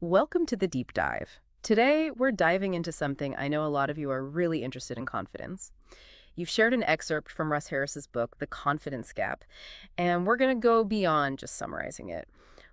Welcome to the deep dive. Today, we're diving into something I know a lot of you are really interested in: confidence. You've shared an excerpt from Russ Harris's book, The Confidence Gap, and we're going to go beyond just summarizing it.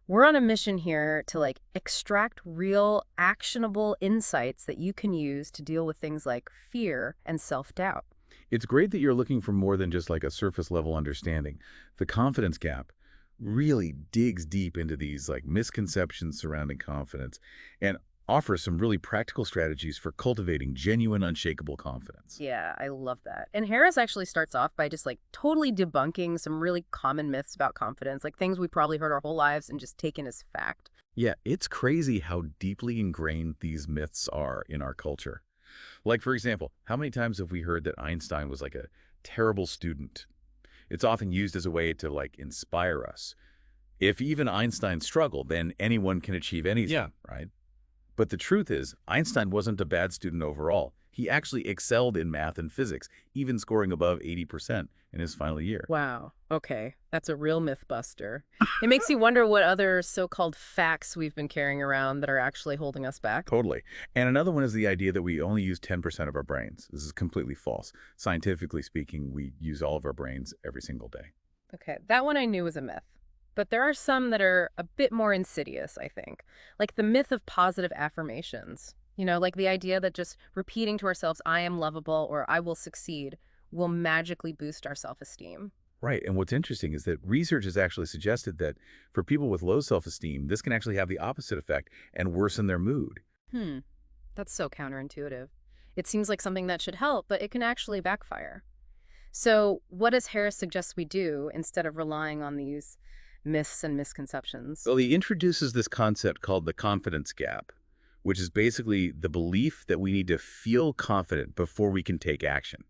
We're on a mission here to extract real, actionable insights that you can use to deal with things like fear and self-doubt. It's great that you're looking for more than just like a surface level understanding. The confidence gap really digs deep into these like misconceptions surrounding confidence and offers some really practical strategies for cultivating genuine, unshakable confidence. Yeah, I love that. And Harris actually starts off by just totally debunking some really common myths about confidence, like things we probably heard our whole lives and just taken as fact. Yeah, it's crazy how deeply ingrained these myths are in our culture. Like, for example, how many times have we heard that Einstein was like a terrible student? It's often used as a way to like inspire us. If even Einstein struggled, then anyone can achieve anything, Yeah. right? But the truth is, Einstein wasn't a bad student overall. He actually excelled in math and physics, even scoring above 80% in his final year. Wow. Okay. That's a real myth buster. It makes you wonder what other so-called facts we've been carrying around that are actually holding us back. Totally. And another one is the idea that we only use 10% of our brains. This is completely false. Scientifically speaking, we use all of our brains every single day. Okay. That one I knew was a myth. But there are some that are a bit more insidious, I think. Like the myth of positive affirmations. Like the idea that just repeating to ourselves, I am lovable or I will succeed, will magically boost our self-esteem. Right. And what's interesting is that research has actually suggested that for people with low self-esteem, this can actually have the opposite effect and worsen their mood. Hmm. That's so counterintuitive. It seems like something that should help, but it can actually backfire. So, what does Harris suggest we do instead of relying on these myths and misconceptions? Well, he introduces this concept called the confidence gap, which is basically the belief that we need to feel confident before we can take action.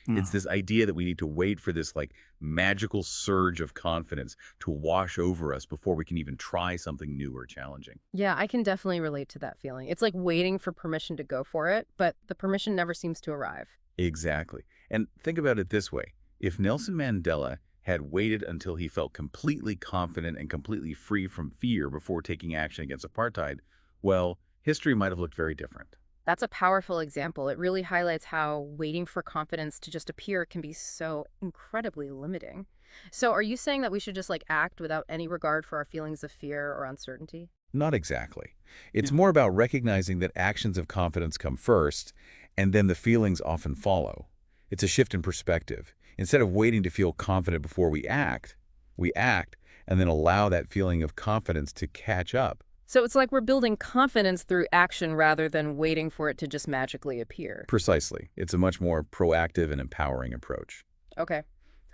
It's Hmm. this idea that we need to wait for this like magical surge of confidence to wash over us before we can even try something new or challenging. Yeah, I can definitely relate to that feeling. It's like waiting for permission to go for it, but the permission never seems to arrive. Exactly. And think about it this way. If Nelson Mandela had waited until he felt completely confident and completely free from fear before taking action against apartheid, well, history might have looked very different. That's a powerful example. It really highlights how waiting for confidence to just appear can be so incredibly limiting. So, are you saying that we should just act without any regard for our feelings of fear or uncertainty? Not exactly. It's Yeah. more about recognizing that actions of confidence come first, and then the feelings often follow. It's a shift in perspective. Instead of waiting to feel confident before we act and then allow that feeling of confidence to catch up. So, it's like we're building confidence through action rather than waiting for it to just magically appear. Precisely. It's a much more proactive and empowering approach. Okay.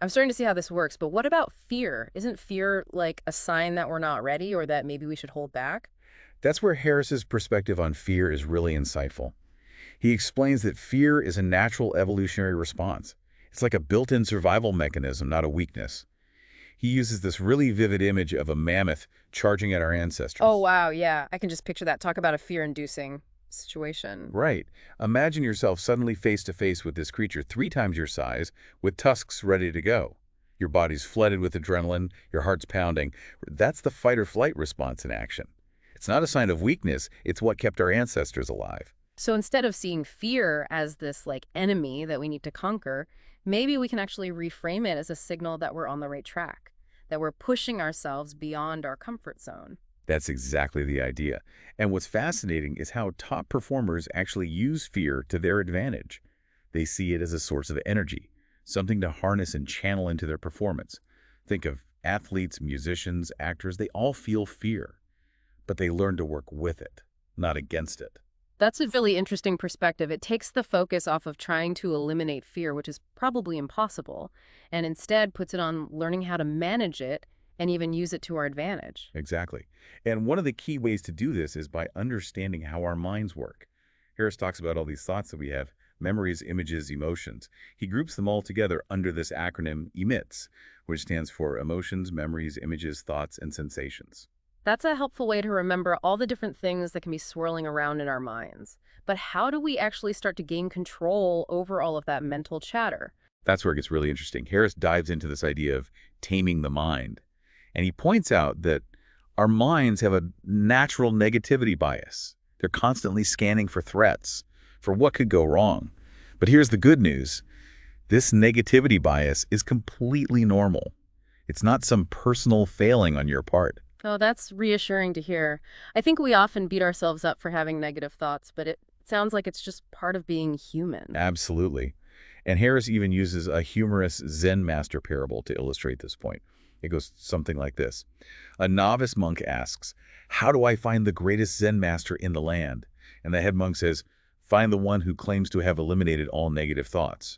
I'm starting to see how this works, but what about fear? Isn't fear like a sign that we're not ready or that maybe we should hold back? That's where Harris's perspective on fear is really insightful. He explains that fear is a natural evolutionary response. It's like a built-in survival mechanism, not a weakness. He uses this really vivid image of a mammoth charging at our Oh, ancestors. wow. Yeah. I can just picture that. Talk about a fear inducing situation. Right. Imagine yourself suddenly face to face with this creature 3 times your size, with tusks ready to go. Your body's flooded with adrenaline, your heart's pounding. That's the fight or flight response in action. It's not a sign of weakness, it's what kept our ancestors alive. So instead of seeing fear as this enemy that we need to conquer, maybe we can actually reframe it as a signal that we're on the right track, that we're pushing ourselves beyond our comfort zone. That's exactly the idea. And what's fascinating is how top performers actually use fear to their advantage. They see it as a source of energy, something to harness and channel into their performance. Think of athletes, musicians, actors, they all feel fear, but they learn to work with it, not against it. That's a really interesting perspective. It takes the focus off of trying to eliminate fear, which is probably impossible, and instead puts it on learning how to manage it and even use it to our advantage. Exactly. And one of the key ways to do this is by understanding how our minds work. Harris talks about all these thoughts that we have: memories, images, emotions. He groups them all together under this acronym EMITS, which stands for emotions, memories, images, thoughts, and sensations. That's a helpful way to remember all the different things that can be swirling around in our minds. But how do we actually start to gain control over all of that mental chatter? That's where it gets really interesting. Harris dives into this idea of taming the mind. And he points out that Our minds have a natural negativity bias. They're constantly scanning for threats, for what could go wrong. But here's the good news. This negativity bias is completely normal. It's not some personal failing on your part. Oh, that's reassuring to hear. I think we often beat ourselves up for having negative thoughts, but it sounds like it's just part of being human. Absolutely. And Harris even uses a humorous Zen master parable to illustrate this point. It goes something like this. A novice monk asks, "How do I find the greatest Zen master in the land?" And the head monk says, "Find the one who claims to have eliminated all negative thoughts.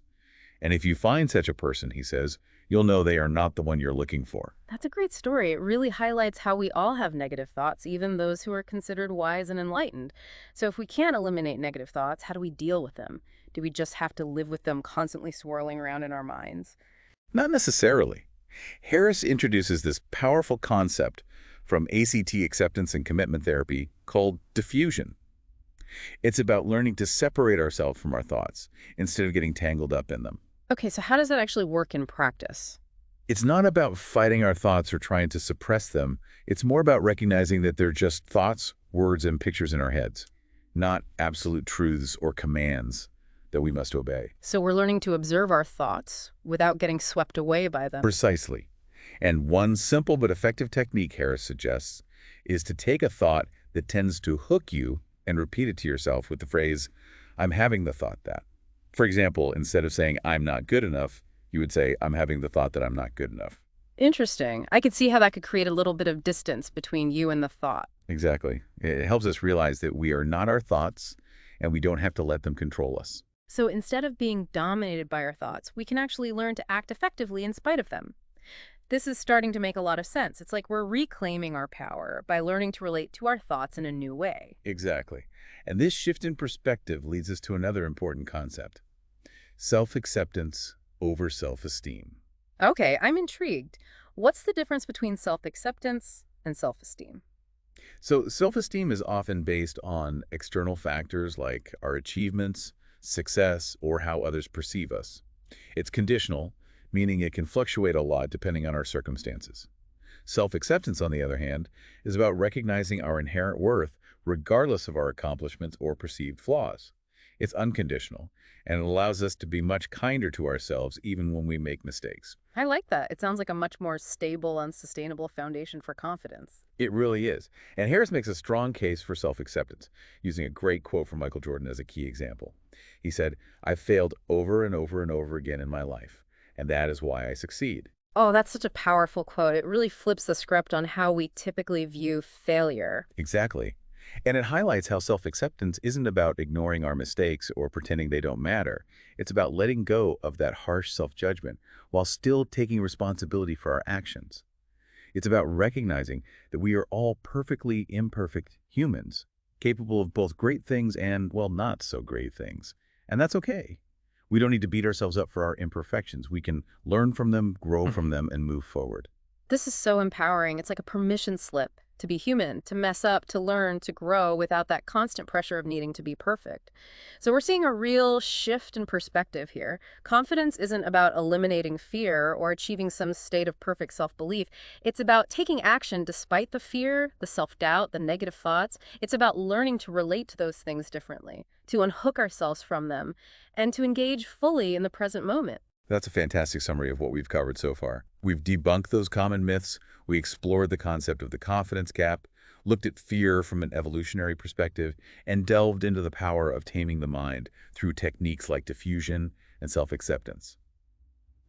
And if you find such a person," he says, "you'll know they are not the one you're looking for." That's a great story. It really highlights how we all have negative thoughts, even those who are considered wise and enlightened. So if we can't eliminate negative thoughts, how do we deal with them? Do we just have to live with them constantly swirling around in our minds? Not necessarily. Harris introduces this powerful concept from ACT acceptance and commitment therapy called diffusion. It's about learning to separate ourselves from our thoughts instead of getting tangled up in them. Okay, so how does that actually work in practice? It's not about fighting our thoughts or trying to suppress them. It's more about recognizing that they're just thoughts, words, and pictures in our heads, not absolute truths or commands that we must obey. So we're learning to observe our thoughts without getting swept away by them. Precisely. And one simple but effective technique Harris suggests is to take a thought that tends to hook you and repeat it to yourself with the phrase, "I'm having the thought that." For example, instead of saying, "I'm not good enough," you would say, "I'm having the thought that I'm not good enough." Interesting. I could see how that could create a little bit of distance between you and the thought. Exactly. It helps us realize that we are not our thoughts and we don't have to let them control us. So instead of being dominated by our thoughts, we can actually learn to act effectively in spite of them. This is starting to make a lot of sense. It's like we're reclaiming our power by learning to relate to our thoughts in a new way. Exactly. And this shift in perspective leads us to another important concept: self-acceptance over self-esteem. Okay, I'm intrigued. What's the difference between self-acceptance and self-esteem? So self-esteem is often based on external factors like our achievements, success, or how others perceive us. It's conditional, meaning it can fluctuate a lot depending on our circumstances. Self-acceptance, on the other hand, is about recognizing our inherent worth regardless of our accomplishments or perceived flaws. It's unconditional, and it allows us to be much kinder to ourselves even when we make mistakes. I like that. It sounds like a much more stable and sustainable foundation for confidence. It really is. And Harris makes a strong case for self-acceptance, using a great quote from Michael Jordan as a key example. He said, "I've failed over and over and over again in my life, and that is why I succeed." Oh, that's such a powerful quote. It really flips the script on how we typically view failure. Exactly. And it highlights how self-acceptance isn't about ignoring our mistakes or pretending they don't matter. It's about letting go of that harsh self-judgment while still taking responsibility for our actions. It's about recognizing that we are all perfectly imperfect humans, capable of both great things and, well, not so great things. And that's okay. We don't need to beat ourselves up for our imperfections. We can learn from them, grow from them, and move forward. This is so empowering. It's like a permission slip to be human, to mess up, to learn, to grow without that constant pressure of needing to be perfect. So we're seeing a real shift in perspective here. Confidence isn't about eliminating fear or achieving some state of perfect self-belief. It's about taking action despite the fear, the self-doubt, the negative thoughts. It's about learning to relate to those things differently, to unhook ourselves from them, and to engage fully in the present moment. That's a fantastic summary of what we've covered so far. We've debunked those common myths, we explored the concept of the confidence gap, looked at fear from an evolutionary perspective, and delved into the power of taming the mind through techniques like diffusion and self-acceptance.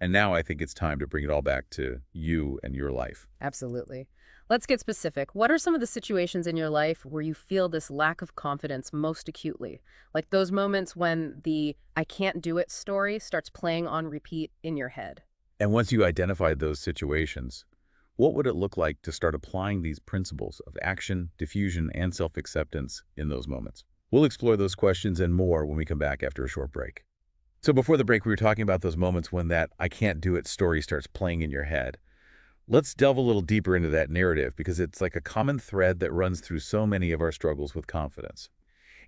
And now I think it's time to bring it all back to you and your life. Absolutely. Let's get specific. What are some of the situations in your life where you feel this lack of confidence most acutely? Like those moments when the "I can't do it" story starts playing on repeat in your head. And once you identified those situations, what would it look like to start applying these principles of action, diffusion, and self-acceptance in those moments? We'll explore those questions and more when we come back after a short break. So before the break, we were talking about those moments when that "I can't do it" story starts playing in your head. Let's delve a little deeper into that narrative because it's like a common thread that runs through so many of our struggles with confidence.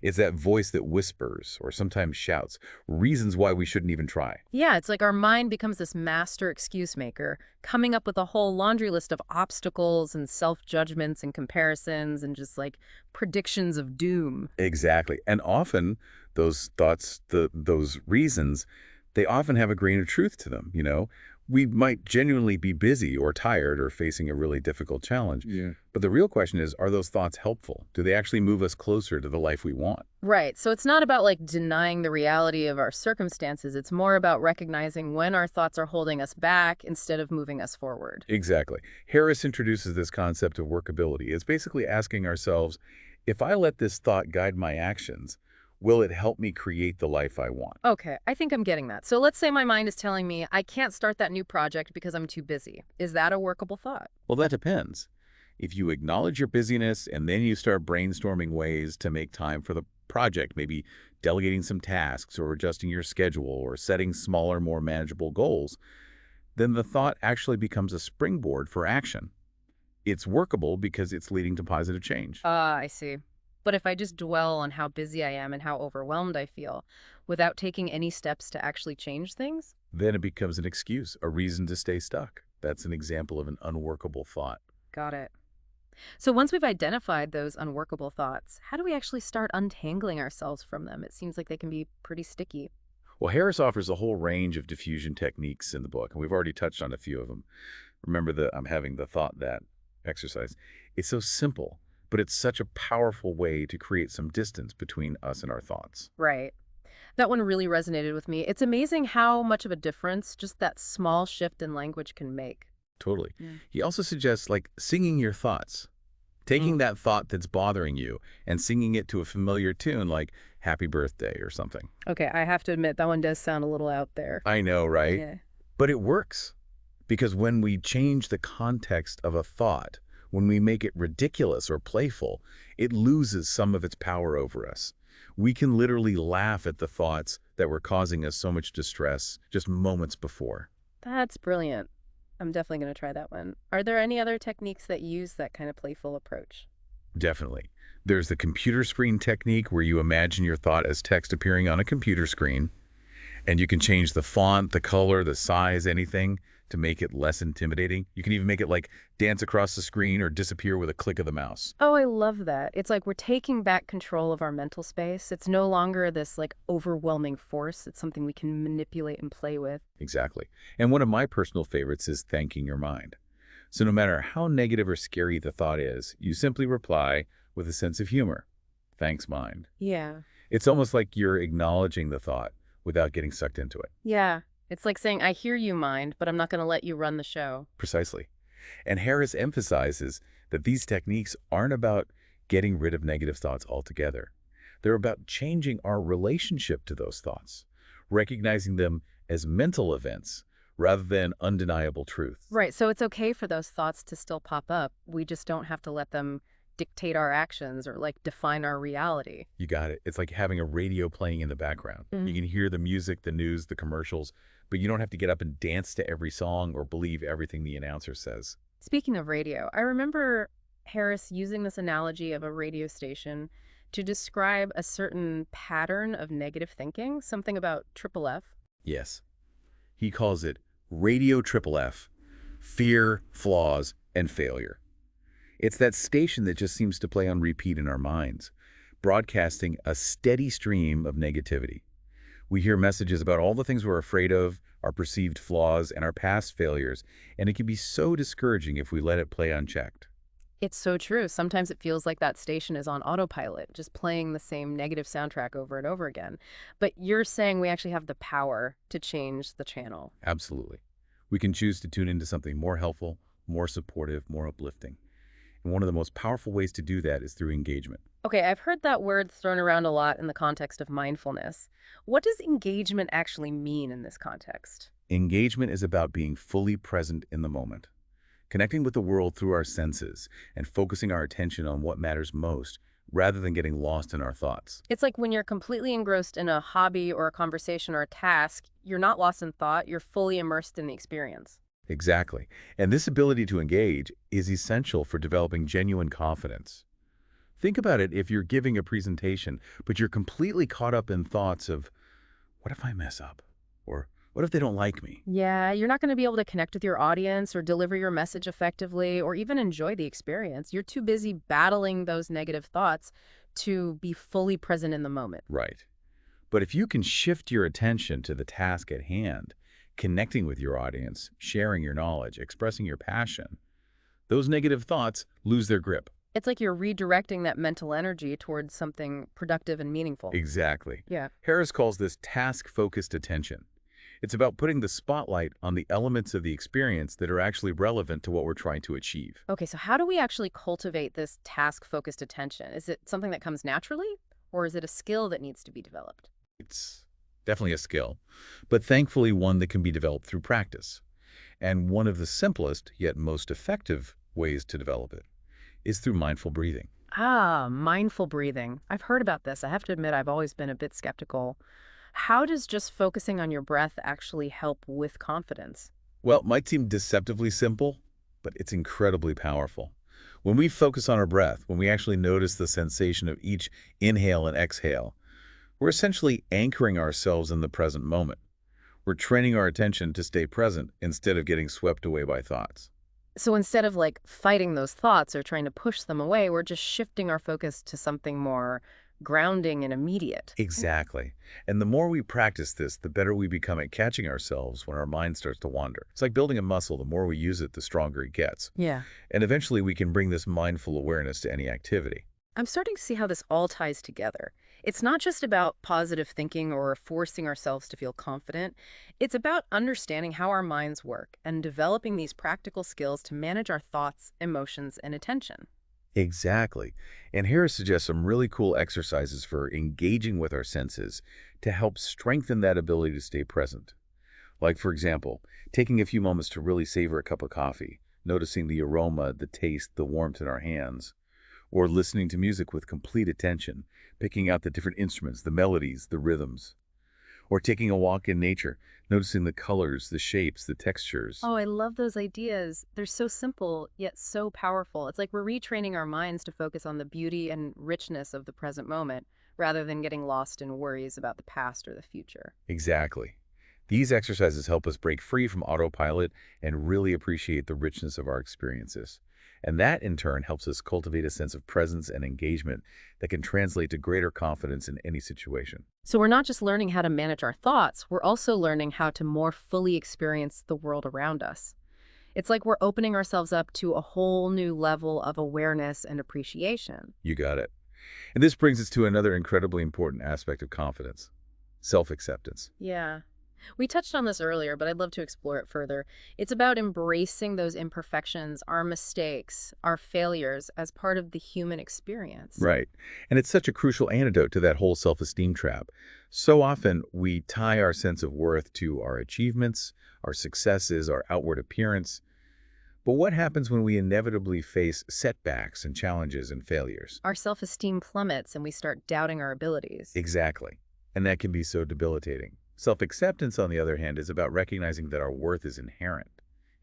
It's that voice that whispers or sometimes shouts reasons why we shouldn't even try. Yeah, it's like our mind becomes this master excuse maker, coming up with a whole laundry list of obstacles and self-judgments and comparisons and just like predictions of doom. Exactly. And often those thoughts, those reasons, they often have a grain of truth to them. We might genuinely be busy or tired or facing a really difficult challenge. Yeah. But the real question is, are those thoughts helpful? Do they actually move us closer to the life we want? Right. So it's not about like denying the reality of our circumstances. It's more about recognizing when our thoughts are holding us back instead of moving us forward. Exactly. Harris introduces this concept of workability. It's basically asking ourselves, if I let this thought guide my actions, will it help me create the life I want? Okay, I think I'm getting that. So let's say my mind is telling me I can't start that new project because I'm too busy. Is that a workable thought? Well, that depends. If you acknowledge your busyness and then you start brainstorming ways to make time for the project, maybe delegating some tasks or adjusting your schedule or setting smaller, more manageable goals, then the thought actually becomes a springboard for action. It's workable because it's leading to positive change. I see. But if I just dwell on how busy I am and how overwhelmed I feel without taking any steps to actually change things? Then it becomes an excuse, a reason to stay stuck. That's an example of an unworkable thought. Got it. So once we've identified those unworkable thoughts, how do we actually start untangling ourselves from them? It seems like they can be pretty sticky. Well, Harris offers a whole range of diffusion techniques in the book, and we've already touched on a few of them. Remember that I'm having the thought that exercise. It's so simple, but it's such a powerful way to create some distance between us and our thoughts. Right. That one really resonated with me. It's amazing how much of a difference just that small shift in language can make. Totally. Yeah. He also suggests like singing your thoughts, taking that thought that's bothering you and singing it to a familiar tune like Happy Birthday or something. Okay, I have to admit, that one does sound a little out there. I know, right? Yeah. But it works because when we change the context of a thought, when we make it ridiculous or playful, it loses some of its power over us. We can literally laugh at the thoughts that were causing us so much distress just moments before. That's brilliant. I'm definitely going to try that one. Are there any other techniques that use that kind of playful approach? Definitely. There's the computer screen technique where you imagine your thought as text appearing on a computer screen, and you can change the font, the color, the size, anything to make it less intimidating. You can even make it like dance across the screen or disappear with a click of the mouse. Oh, I love that. It's like we're taking back control of our mental space. It's no longer this like overwhelming force. It's something we can manipulate and play with. Exactly. And one of my personal favorites is thanking your mind. So no matter how negative or scary the thought is, you simply reply with a sense of humor. Thanks, mind. Yeah. It's almost like you're acknowledging the thought without getting sucked into it. Yeah. It's like saying, I hear you, mind, but I'm not going to let you run the show. Precisely. And Harris emphasizes that these techniques aren't about getting rid of negative thoughts altogether. They're about changing our relationship to those thoughts, recognizing them as mental events rather than undeniable truth. Right. So it's okay for those thoughts to still pop up. We just don't have to let them dictate our actions or like define our reality. You got it. It's like having a radio playing in the background. You can hear the music, the news, the commercials, but you don't have to get up and dance to every song or believe everything the announcer says. Speaking of radio, I remember Harris using this analogy of a radio station to describe a certain pattern of negative thinking, something about triple F. Yes. He calls it Radio Triple F, fear, flaws, and failure. It's that station that just seems to play on repeat in our minds, broadcasting a steady stream of negativity. We hear messages about all the things we're afraid of, our perceived flaws, and our past failures, and it can be so discouraging if we let it play unchecked. It's so true. Sometimes it feels like that station is on autopilot, just playing the same negative soundtrack over and over again. But you're saying we actually have the power to change the channel. Absolutely. We can choose to tune into something more helpful, more supportive, more uplifting. And one of the most powerful ways to do that is through engagement. Okay, I've heard that word thrown around a lot in the context of mindfulness. What does engagement actually mean in this context? Engagement is about being fully present in the moment, connecting with the world through our senses and focusing our attention on what matters most rather than getting lost in our thoughts. It's like when you're completely engrossed in a hobby or a conversation or a task, you're not lost in thought, you're fully immersed in the experience. Exactly. And this ability to engage is essential for developing genuine confidence. Think about it if you're giving a presentation, but you're completely caught up in thoughts of, what if I mess up? Or what if they don't like me? Yeah, you're not going to be able to connect with your audience or deliver your message effectively or even enjoy the experience. You're too busy battling those negative thoughts to be fully present in the moment. Right. But if you can shift your attention to the task at hand, connecting with your audience, sharing your knowledge, expressing your passion, those negative thoughts lose their grip. It's like you're redirecting that mental energy towards something productive and meaningful. Exactly. Yeah. Harris calls this task-focused attention. It's about putting the spotlight on the elements of the experience that are actually relevant to what we're trying to achieve. Okay, so how do we actually cultivate this task-focused attention? Is it something that comes naturally, or is it a skill that needs to be developed? It's definitely a skill, but thankfully one that can be developed through practice. And one of the simplest, yet most effective ways to develop it is through mindful breathing. Ah, mindful breathing. I've heard about this. I have to admit, I've always been a bit skeptical. How does just focusing on your breath actually help with confidence? Well, it might seem deceptively simple, but it's incredibly powerful. When we focus on our breath, when we actually notice the sensation of each inhale and exhale, we're essentially anchoring ourselves in the present moment. We're training our attention to stay present instead of getting swept away by thoughts. So instead of like fighting those thoughts or trying to push them away, we're just shifting our focus to something more grounding and immediate. Exactly. And the more we practice this, the better we become at catching ourselves when our mind starts to wander. It's like building a muscle. The more we use it, the stronger it gets. Yeah. And eventually we can bring this mindful awareness to any activity. I'm starting to see how this all ties together. It's not just about positive thinking or forcing ourselves to feel confident. It's about understanding how our minds work and developing these practical skills to manage our thoughts, emotions, and attention. Exactly. And Harris suggests some really cool exercises for engaging with our senses to help strengthen that ability to stay present. Like, for example, taking a few moments to really savor a cup of coffee, noticing the aroma, the taste, the warmth in our hands, or listening to music with complete attention, picking out the different instruments, the melodies, the rhythms, or taking a walk in nature, noticing the colors, the shapes, the textures. Oh, I love those ideas. They're so simple, yet so powerful. It's like we're retraining our minds to focus on the beauty and richness of the present moment, rather than getting lost in worries about the past or the future. Exactly. These exercises help us break free from autopilot and really appreciate the richness of our experiences. And that, in turn, helps us cultivate a sense of presence and engagement that can translate to greater confidence in any situation. So we're not just learning how to manage our thoughts, we're also learning how to more fully experience the world around us. It's like we're opening ourselves up to a whole new level of awareness and appreciation. You got it. And this brings us to another incredibly important aspect of confidence, self-acceptance. Yeah. We touched on this earlier, but I'd love to explore it further. It's about embracing those imperfections, our mistakes, our failures as part of the human experience. Right. And it's such a crucial antidote to that whole self-esteem trap. So often we tie our sense of worth to our achievements, our successes, our outward appearance. But what happens when we inevitably face setbacks and challenges and failures? Our self-esteem plummets and we start doubting our abilities. Exactly. And that can be so debilitating. Self-acceptance, on the other hand, is about recognizing that our worth is inherent.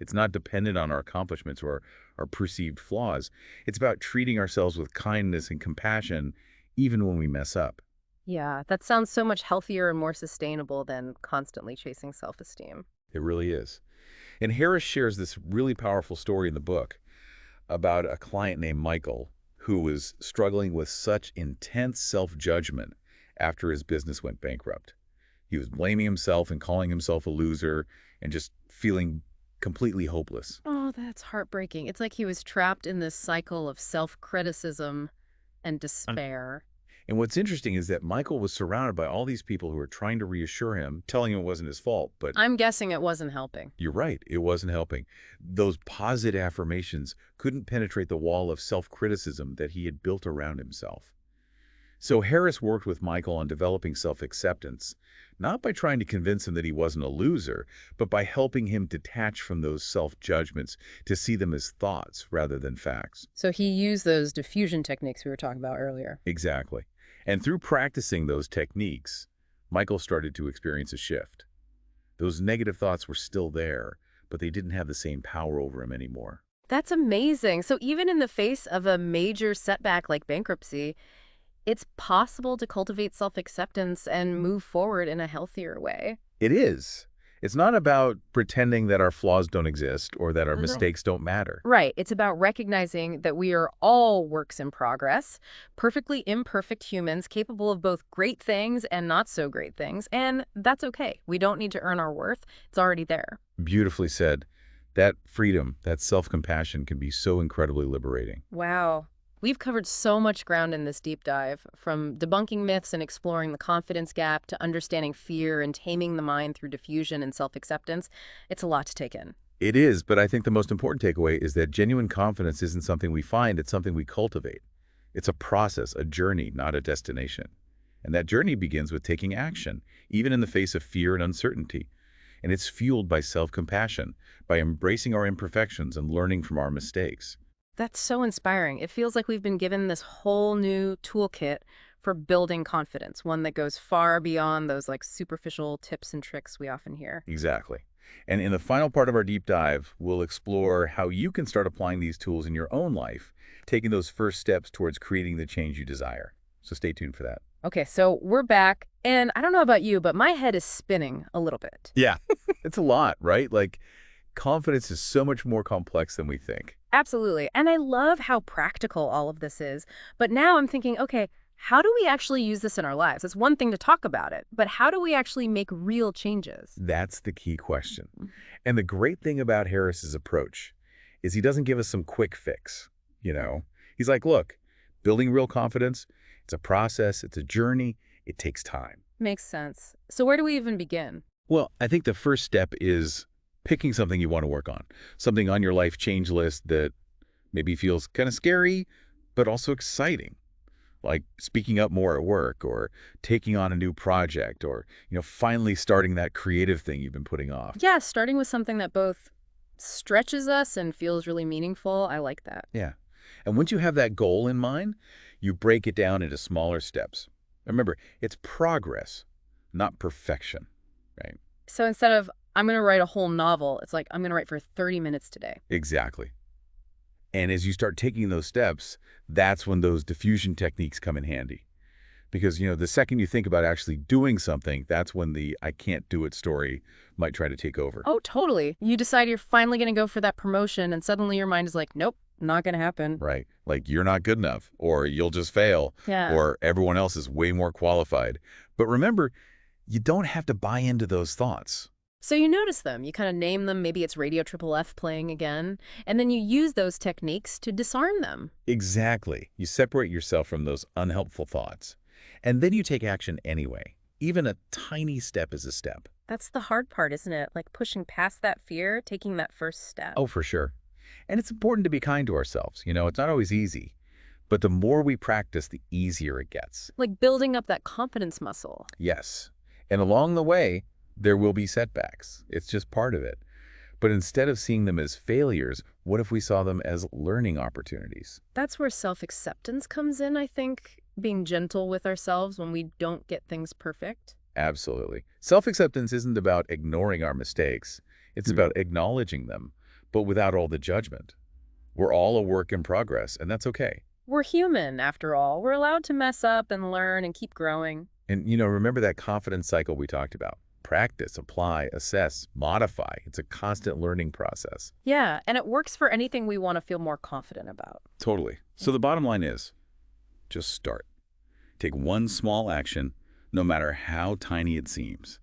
It's not dependent on our accomplishments or our perceived flaws. It's about treating ourselves with kindness and compassion, even when we mess up. Yeah, that sounds so much healthier and more sustainable than constantly chasing self-esteem. It really is. And Harris shares this really powerful story in the book about a client named Michael who was struggling with such intense self-judgment after his business went bankrupt. He was blaming himself and calling himself a loser and just feeling completely hopeless. Oh, that's heartbreaking. It's like he was trapped in this cycle of self-criticism and despair. And what's interesting is that Michael was surrounded by all these people who were trying to reassure him, telling him it wasn't his fault. But I'm guessing it wasn't helping. you're right, it wasn't helping. Those positive affirmations couldn't penetrate the wall of self-criticism that he had built around himself. So Harris worked with Michael on developing self-acceptance, not by trying to convince him that he wasn't a loser, but by helping him detach from those self-judgments to see them as thoughts rather than facts. So he used those diffusion techniques we were talking about earlier. Exactly. And through practicing those techniques, Michael started to experience a shift. Those negative thoughts were still there, but they didn't have the same power over him anymore. That's amazing. So even in the face of a major setback like bankruptcy, it's possible to cultivate self-acceptance and move forward in a healthier way. It is. It's not about pretending that our flaws don't exist or that our mistakes don't matter. Right. It's about recognizing that we are all works in progress, perfectly imperfect humans capable of both great things and not so great things. And that's okay. We don't need to earn our worth. It's already there. Beautifully said. That freedom, that self-compassion can be so incredibly liberating. Wow. We've covered so much ground in this deep dive, from debunking myths and exploring the confidence gap to understanding fear and taming the mind through diffusion and self-acceptance. It's a lot to take in. It is, but I think the most important takeaway is that genuine confidence isn't something we find, it's something we cultivate. It's a process, a journey, not a destination. And that journey begins with taking action, even in the face of fear and uncertainty. And it's fueled by self-compassion, by embracing our imperfections and learning from our mistakes. That's so inspiring. It feels like we've been given this whole new toolkit for building confidence, one that goes far beyond those like superficial tips and tricks we often hear. Exactly. And in the final part of our deep dive, we'll explore how you can start applying these tools in your own life, taking those first steps towards creating the change you desire. So stay tuned for that. Okay, so we're back, and I don't know about you, but my head is spinning a little bit. Yeah. It's a lot, right? Like, confidence is so much more complex than we think. Absolutely. And I love how practical all of this is. But now I'm thinking, okay, how do we actually use this in our lives? It's one thing to talk about it, but how do we actually make real changes? That's the key question. And the great thing about Harris's approach is he doesn't give us some quick fix, you know? He's like, look, building real confidence, it's a process, it's a journey, it takes time. Makes sense. So where do we even begin? Well, I think the first step is picking something you want to work on, something on your life change list that maybe feels kind of scary, but also exciting, like speaking up more at work or taking on a new project or, finally starting that creative thing you've been putting off. Yeah, starting with something that both stretches us and feels really meaningful. I like that. Yeah. And once you have that goal in mind, you break it down into smaller steps. Remember, it's progress, not perfection, right? So instead of, I'm going to write a whole novel, it's like, I'm going to write for 30 minutes today. Exactly. And as you start taking those steps, that's when those diffusion techniques come in handy. Because, the second you think about actually doing something, that's when the I can't do it story might try to take over. Oh, totally. You decide you're finally going to go for that promotion, and suddenly your mind is like, nope, not going to happen. Right. Like, you're not good enough, or you'll just fail, Yeah. or everyone else is way more qualified. But remember, you don't have to buy into those thoughts. So you notice them, you kind of name them, maybe it's Radio Triple F playing again, and then you use those techniques to disarm them. Exactly. You separate yourself from those unhelpful thoughts. And then you take action anyway. Even a tiny step is a step. That's the hard part, isn't it? Like pushing past that fear, taking that first step. Oh, for sure. And it's important to be kind to ourselves. It's not always easy. But the more we practice, the easier it gets. Like building up that confidence muscle. Yes. And along the way, there will be setbacks. It's just part of it. But instead of seeing them as failures, what if we saw them as learning opportunities? That's where self-acceptance comes in, I think. Being gentle with ourselves when we don't get things perfect. Absolutely. Self-acceptance isn't about ignoring our mistakes. It's about acknowledging them, but without all the judgment. We're all a work in progress, and that's okay. We're human, after all. We're allowed to mess up and learn and keep growing. And, remember that confidence cycle we talked about? Practice, apply, assess, modify. It's a constant learning process. Yeah, and it works for anything we want to feel more confident about. Totally. So the bottom line is, just start. Take one small action, no matter how tiny it seems.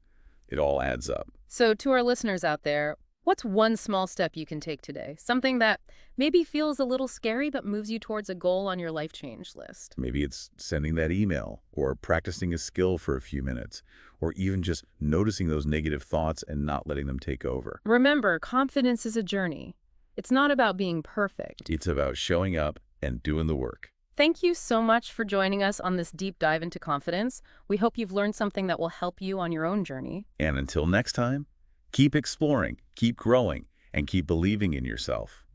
It all adds up. So to our listeners out there, what's one small step you can take today? Something that maybe feels a little scary but moves you towards a goal on your life change list. Maybe it's sending that email or practicing a skill for a few minutes or even just noticing those negative thoughts and not letting them take over. Remember, confidence is a journey. It's not about being perfect. It's about showing up and doing the work. Thank you so much for joining us on this deep dive into confidence. We hope you've learned something that will help you on your own journey. And until next time, keep exploring, keep growing, and keep believing in yourself.